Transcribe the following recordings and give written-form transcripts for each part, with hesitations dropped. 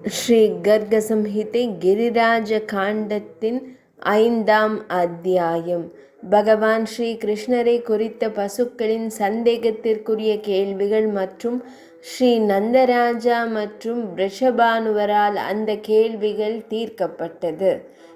ஸ்ரீ கர்க சம்ஹிதை கிரிராஜ காண்டத்தின் 5ஆம் அத்தியாயம். பகவான் ஸ்ரீ கிருஷ்ணரை குறித்த பசுக்களின் சந்தேகத்திற்குரிய கேள்விகள் மற்றும் ஸ்ரீ நந்தராஜா மற்றும் ரிஷபானுவரால் அந்த கேள்விகள் தீர்க்கப்பட்டது.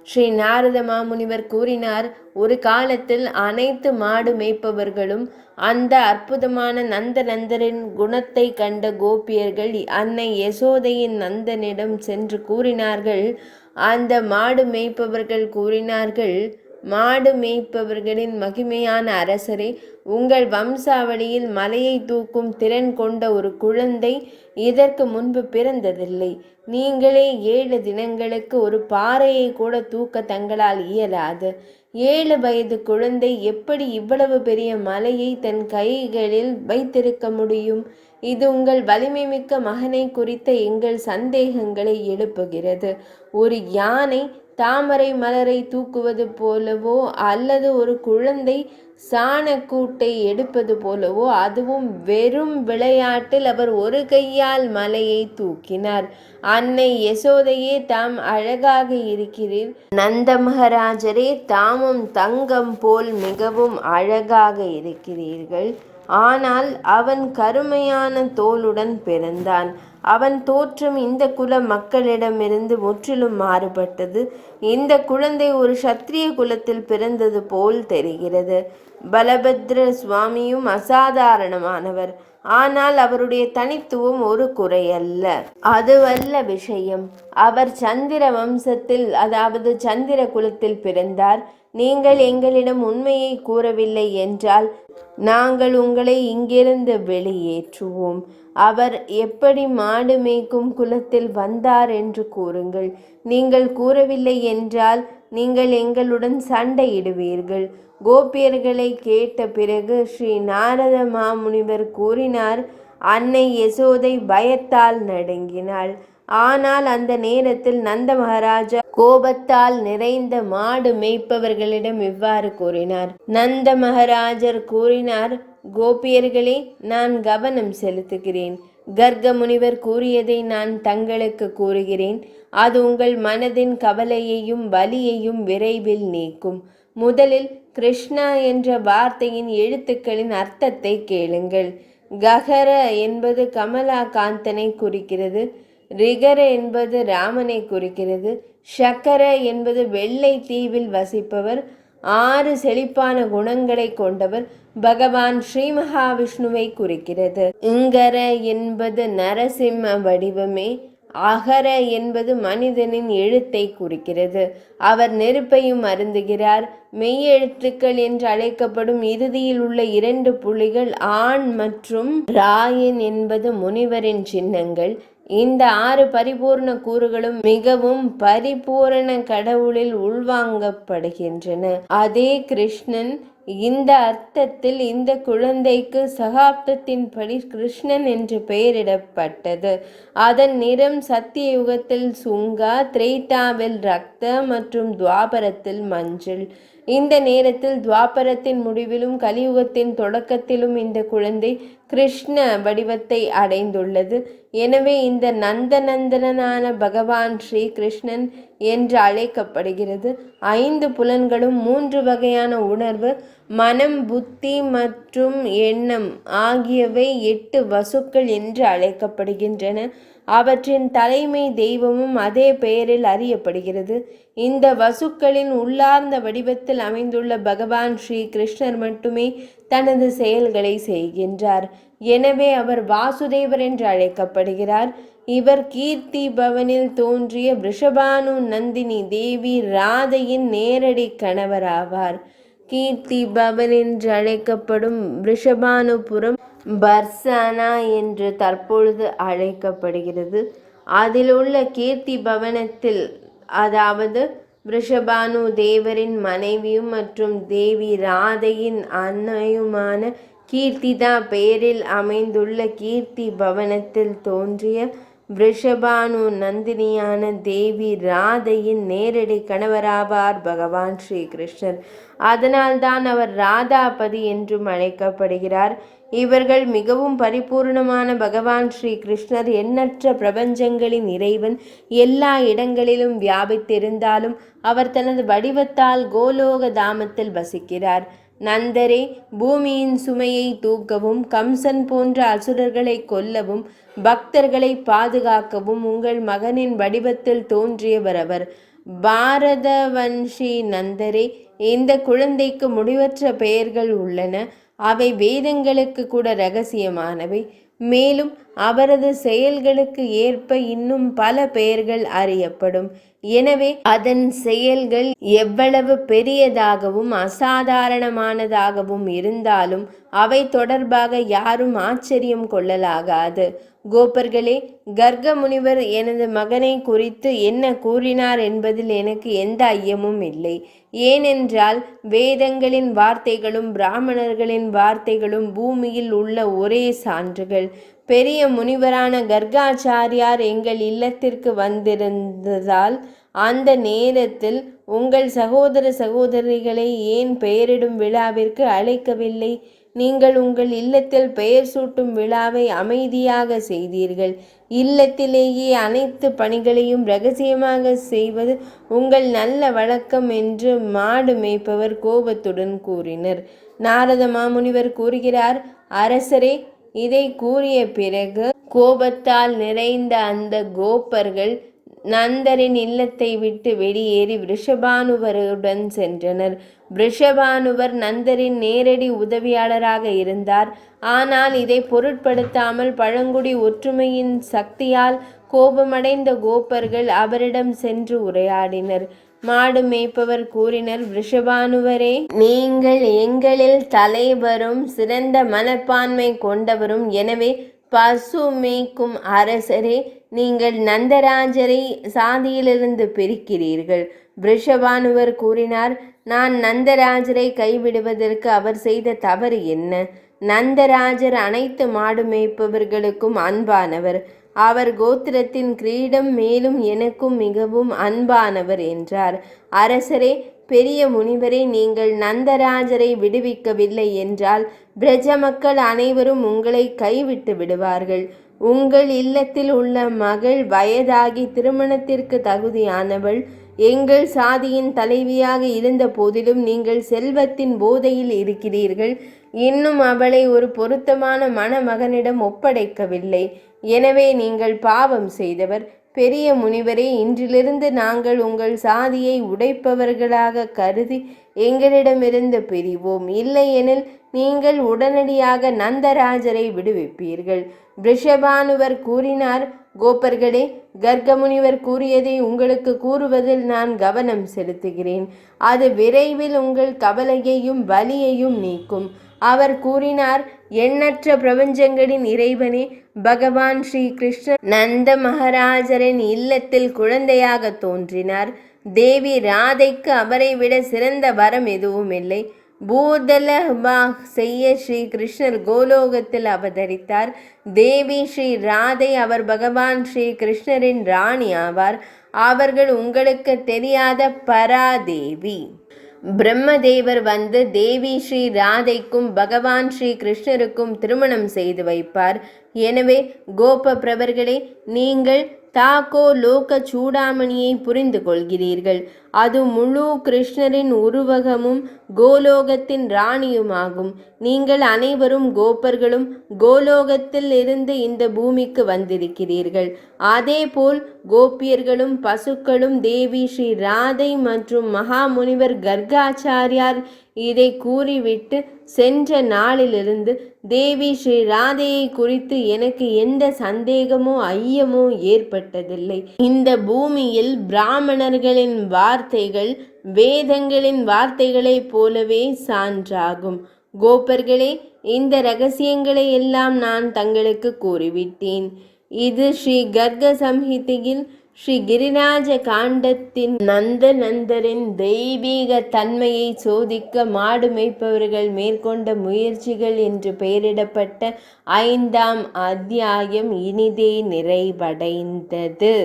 ஸ்ரீ நாரத மாமுனிவர் கூறினார், ஒரு காலத்தில் அனைத்து மாடு மேய்ப்பவர்களும் அந்த அற்புதமான நந்தனந்தரின் குணத்தை கண்ட கோபியர்கள் அன்னை யசோதையின் நந்தனிடம் சென்று கூறினார்கள். அந்த மாடு மேய்ப்பவர்கள் கூறினார்கள், மாடு மேய்ப்பவர்களின் மகிமையான அரசரே, உங்கள் வம்சாவளியில் மலையை தூக்கும் திறன் கொண்ட ஒரு குழந்தை இதற்கு முன்பு பிறந்ததில்லை. நீங்களே 7 தினங்களுக்கு ஒரு பாறையை கூட தூக்க தங்களால் இயலாது. 7 வயது குழந்தை எப்படி இவ்வளவு பெரிய மலையை தன் கைகளில் வைத்திருக்க முடியும்? இது உங்கள் வலிமை மிக்க மகனை குறித்த எங்கள் சந்தேகங்களை எழுப்புகிறது. ஒரு யானை தாமரை மலரை தூக்குவது போலவோ அல்லது ஒரு குழந்தை சாணக்கூட்டை எடுப்பது போலவோ, அதுவும் வெறும் விளையாட்டில் அவர் ஒரு கையால் மலையை தூக்கினார். அன்னை யசோதையே, தாம் அழகாக இருக்கிறீர். நந்த மகாராஜரே, தாமும் தங்கம் போல் மிகவும் அழகாக இருக்கிறீர்கள். ஆனால் அவன் கருமையான தோலுடன் பிறந்தான். அவன் தோற்றம் இந்த குல மக்களிடமிருந்து முற்றிலும் மாறுபட்டது. இந்த குழந்தை ஒரு சத்திரிய குலத்தில் பிறந்தது போல் தெரிகிறது. பலபத்ர சுவாமியும் அசாதாரணமானவர். ஆனால் அவருடைய தனித்துவம் ஒரு குறையல்ல. அதுவல்ல விஷயம். அவர் சந்திர வம்சத்தில், அதாவது சந்திர குலத்தில் பிறந்தார். நீங்கள் எங்களிடம் உண்மையை கூறவில்லை என்றால் நாங்கள் உங்களை இங்கிருந்து வெளியேற்றுவோம். அவர் எப்படி மாடு மேய்க்கும் குலத்தில் வந்தார் என்று கூறுங்கள். நீங்கள் கூறவில்லை என்றால் நீங்கள் எங்களுடன் சண்டையிடுவீர்கள். கோபியர்களை கேட்ட பிறகு ஸ்ரீ நாரத மாமுனிவர் கூறினார், அன்னை யசோதை பயத்தால் நடுங்கினாள். ஆனால் அந்த நேரத்தில் நந்த மகாராஜா கோபத்தால் நிறைந்த மாடு மேய்ப்பவர்களிடம் இவ்வாறு கூறினார். நந்த மகாராஜர் கூறினார், கோபியர்களே, நான் கவனம் செலுத்துகிறேன். கர்க முனிவர் கூறியதை நான் தங்களுக்கு கூறுகிறேன். அது உங்கள் மனதின் கவலையையும் வலியையும் விரைவில் நீக்கும். முதலில் கிருஷ்ணா என்ற வார்த்தையின் எழுத்துக்களின் அர்த்தத்தை கேளுங்கள். கஹர என்பது கமலா காந்தனை குறிக்கிறது. ரிகர என்பது ராமனை குறிக்கிறது. ஷக்கர என்பது வெள்ளை தீவில் வசிப்பவர், 6 செழிப்பான குணங்களை கொண்டவர், பகவான் ஸ்ரீ மகாவிஷ்ணுவை குறிக்கிறது. இங்கர என்பது நரசிம்ம வடிவமே. அகர என்பது மனிதனின் எழுத்தை குறிக்கிறது. அவர் நெருப்பையும் அருந்துகிறார். மெய்யெழுத்துக்கள் என்று அழைக்கப்படும் இறுதியில் உள்ள 2 புள்ளிகள் ஆண் மற்றும் ராயன் என்பது முனிவரின் சின்னங்கள். இந்த 6 பரிபூர்ண கூறுகளும் மிகவும் பரிபூரண கடவுளில் உள்வாங்கப்படுகின்றன. அதே கிருஷ்ணன். இந்த அர்த்தத்தில் இந்த குழந்தைக்கு சகாப்தத்தின்படி கிருஷ்ணன் என்று பெயரிடப்பட்டது. அதன் நிறம் சத்திய யுகத்தில் சுங்கா, திரேதாவில் ரக்த மற்றும் துவாபரத்தில் மஞ்சள். இந்த நேரத்தில் துவாபரத்தின் முடிவிலும் கலியுகத்தின் தொடக்கத்திலும் இந்த குழந்தை கிருஷ்ண வடிவத்தை அடைந்துள்ளது. எனவே இந்த நந்தனந்தனான பகவான் ஸ்ரீ கிருஷ்ணன் என்று அழைக்கப்படுகிறது. 5 புலன்களும் 3 வகையான உணர்வு, மனம், புத்தி மற்றும் எண்ணம் ஆகியவை 8 வசுக்கள் என்று அழைக்கப்படுகின்றன. அவற்றின் தலைமை தெய்வமும் அதே பெயரில் அறியப்படுகிறது. இந்த வசுக்களின் உள்ளார்ந்த வடிவத்தில் அமைந்துள்ள பகவான் ஸ்ரீ கிருஷ்ணர் மட்டுமே தனது செயல்களை செய்கின்றார். எனவே அவர் வாசுதேவர் என்று அழைக்கப்படுகிறார். இவர் கீர்த்தி பவனில் தோன்றிய ரிஷபானு நந்தினி தேவி ராதையின் நேரடி கணவராவார். கீர்த்தி பவன் என்று அழைக்கப்படும் ரிஷபானுபுரம் பர்சானா என்று தற்பொழுது அழைக்கப்படுகிறது. அதிலுள்ள கீர்த்தி பவனத்தில், அதாவது ரிஷபானு தேவரின் மனைவியும் மற்றும் தேவி ராதையின் அன்னையுமான கீர்த்திதா பெயரில் அமைந்துள்ள கீர்த்தி பவனத்தில் தோன்றிய ரிஷபானு நந்தினியான தேவி ராதையின் நேரடி கணவராவார் பகவான் ஸ்ரீ கிருஷ்ணர். அதனால்தான் அவர் ராதாபதி என்றும் அழைக்கப்படுகிறார். இவர்கள் மிகவும் பரிபூர்ணமான பகவான் ஸ்ரீ கிருஷ்ணர், எண்ணற்ற பிரபஞ்சங்களின் இறைவன். எல்லா இடங்களிலும் வியாபித்திருந்தாலும் அவர் தனது வடிவத்தால் கோலோக தாமத்தில் வசிக்கிறார். நந்தரே, பூமியின் சுமையை தூக்கவும் கம்சன் போன்ற அசுரர்களை கொல்லவும் பக்தர்களை பாதுகாக்கவும் உங்கள் மகனின் வடிவத்தில் தோன்றியவர் அவர். பாரதவன்ஷி நந்தரே, இந்த குழந்தைக்கு முடிவற்ற பெயர்கள் உள்ளன. அவை வேதங்களுக்கு கூட ரகசியமானவை. மேலும் அவரது செயல்களுக்கு ஏற்ப இன்னும் பல பெயர்கள் அறியப்படும். எனவே அதன் செயல்கள் எவ்வளவு பெரியதாகவும் அசாதாரணமானதாகவும் இருந்தாலும் அவை தொடர்பாக யாரும் ஆச்சரியம் கொள்ளலாகாது. கோபர்களே, கர்க முனிவர் எனது மகனை குறித்து என்ன கூறினார் என்பதில் எனக்கு எந்த ஐயமும் இல்லை. ஏனென்றால் வேதங்களின் வார்த்தைகளும் பிராமணர்களின் வார்த்தைகளும் பூமியில் உள்ள ஒரே சான்றுகள். பெரிய முனிவரான கர்காச்சாரியார் எங்கள் இல்லத்திற்கு வந்திருந்ததால் அந்த நேரத்தில் உங்கள் சகோதர சகோதரிகளை ஏன் பெயரிடும் விழாவிற்கு அழைக்கவில்லை? நீங்கள் உங்கள் இல்லத்தில் பெயர் சூட்டும் விழாவை அமைதியாக செய்தீர்கள். இல்லத்திலேயே அனைத்து பணிகளையும் இரகசியமாக செய்வது உங்கள் நல்ல வழக்கம் என்று மாடு மேய்ப்பவர் கோபத்துடன் கூறினர். நாரத மாமுனிவர் கூறுகிறார், அரசரே, இதை கூறிய பிறகு கோபத்தால் நிறைந்த அந்த கோப்பர்கள் நந்தரின் இல்லத்தை விட்டு வெளியேறி ரிஷபானுவருடன் சென்றனர். ரிஷபானுவர் நந்தரின் நேரடி உதவியாளராக இருந்தார். ஆனால் இதை பொருட்படுத்தாமல் பழங்குடி ஒற்றுமையின் சக்தியால் கோபமடைந்த கோப்பர்கள் அவரிடம் சென்று உரையாடினர். மாடு மேய்ப்பவர் கூறினர், ரிஷபானுவரே, நீங்கள் எங்களில் தலைவரும் சிறந்த மனப்பான்மை கொண்டவரும். எனவே பசு மேய்க்கும் அரசரே, நீங்கள் நந்தராஜரை சாதியிலிருந்து பிரிக்கிறீர்கள். ரிஷபானுவர் கூறினார், நான் நந்தராஜரை கைவிடுவதற்கு அவர் செய்த தவறு என்ன? நந்தராஜர் அனைத்து மாடு மேய்ப்பவர்களுக்கும் அன்பானவர். அவர் கோத்திரத்தின் கிரீடம், மேலும் எனக்கும் மிகவும் அன்பானவர் என்றார். அரசரே, பெரிய முனிவரே, நீங்கள் நந்தராஜரை விடுவிக்கவில்லை என்றால் பிரஜ மக்கள் அனைவரும் உங்களை கைவிட்டு விடுவார்கள். உங்கள் இல்லத்தில் உள்ள மகள் வயதாகி திருமணத்திற்கு தகுதியானவள். எங்கள் சாதியின் தலைவியாக இருந்த போதிலும் நீங்கள் செல்வத்தின் போதையில் இருக்கிறீர்கள். இன்னும் அவளை ஒரு பொருத்தமான மணமகனிடம் ஒப்படைக்கவில்லை. எனவே நீங்கள் பாவம் செய்தவர். பெரிய முனிவரே, இன்றிலிருந்து நாங்கள் உங்கள் சாதியை உடைப்பவர்களாக கருதி எங்களிடமிருந்து பிரிவோம். இல்லையெனில் நீங்கள் உடனடியாக நந்தராஜரை விடுவிப்பீர்கள். ரிஷபானுவர் கூறினார், கோப்பர்களே, கர்கமுனிவர் கூறியதை உங்களுக்கு கூறுவதில் நான் கவனம் செலுத்துகிறேன். அது விரைவில் உங்கள் கவலையையும் வலியையும் நீக்கும். அவர் கூறினார், எண்ணற்ற பிரபஞ்சங்களின் இறைவனே, பகவான் ஸ்ரீ கிருஷ்ணர் நந்த மகாராஜரின் இல்லத்தில் குழந்தையாக தோன்றினார். தேவி ராதைக்கு அவரை விட சிறந்த வரம் எதுவும் இல்லை. பூதலபா செய்ய ஸ்ரீ கிருஷ்ணர் கோலோகத்தில் அவதரித்தார். தேவி ஸ்ரீ ராதை, அவர் பகவான் ஸ்ரீ கிருஷ்ணரின் ராணி ஆவார். அவர்கள் உங்களுக்கு தெரியாத பராதேவி. பிரம்மதேவர் வந்து தேவி ஸ்ரீ ராதைக்கும் பகவான் ஸ்ரீ கிருஷ்ணருக்கும் திருமணம் செய்து வைப்பார். எனவே கோப பிரபர்களே, நீங்கள் தாக்கோ லோக சூடாமணியை புரிந்து கொள்கிறீர்கள். அது முழு கிருஷ்ணரின் உருவகமும் கோலோகத்தின் ராணியுமாகும். நீங்கள் அனைவரும் கோப்பர்களும் கோலோகத்தில் இருந்து இந்த பூமிக்கு வந்திருக்கிறீர்கள். அதேபோல் கோபியர்களும் பசுக்களும் தேவி ஸ்ரீ ராதை மற்றும் மகாமுனிவர் கர்காச்சாரியார் இதை கூறிவிட்டு சென்ற நாளிலிருந்து தேவி ஸ்ரீ ராதையை குறித்து எனக்கு எந்த சந்தேகமோ ஐயமோ ஏற்பட்டதில்லை. இந்த பூமியில் பிராமணர்களின் வார்த்தைகள் வேதங்களின் வார்த்தைகளைப் போலவே சான்றாகும். கோப்பர்களே, இந்த இரகசியங்களை எல்லாம் நான் தங்களுக்கு கூறிவிட்டேன். இது ஸ்ரீ கர்க சம்ஹிதையில் ஸ்ரீ கிரிராஜ காண்டத்தின் நந்தரின் தெய்வீக தன்மையை சோதிக்க மாடு மேய்ப்பவர்கள் மேற்கொண்ட முயற்சிகள் என்று பெயரிடப்பட்ட 5ஆம் அத்தியாயம் இனிதே நிறைவடைந்தது.